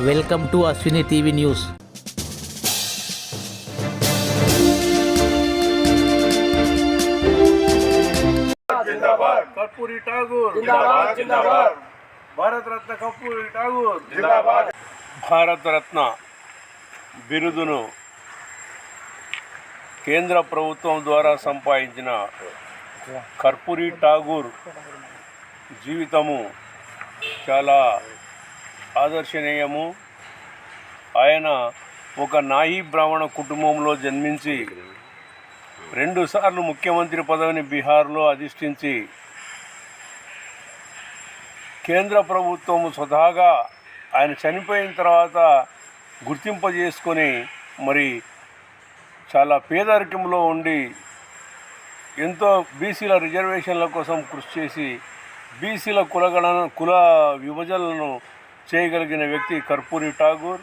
Welcome to Ashwini TV news. जिंदाबाद कर्पूरी ठाकुर जिंदाबाद जिंदाबाद భారత రత్న కర్పూరి ఠాగూర్ జిందాబాద్. భారత రత్న బిరుదును కేంద్ర ప్రభుత్వం ద్వారా సంపాదించిన కర్పూరి ఠాగూర్ జీవితము చాలా ఆదర్శనీయము. ఆయన ఒక నాయి బ్రాహ్మణ కుటుంబంలో జన్మించి 2 సార్లు ముఖ్యమంత్రి పదవిని బీహార్లో అధిష్ఠించి కేంద్ర ప్రభుత్వం స్వతహాగా ఆయన చనిపోయిన తర్వాత గుర్తింపజేసుకొని మరి చాలా పేదరికంలో ఉండి ఎంతో బీసీల రిజర్వేషన్ల కోసం కృషి చేసి బీసీల కుల విభజనలను చేయగలిగిన వ్యక్తి కర్పూరి ఠాగూర్.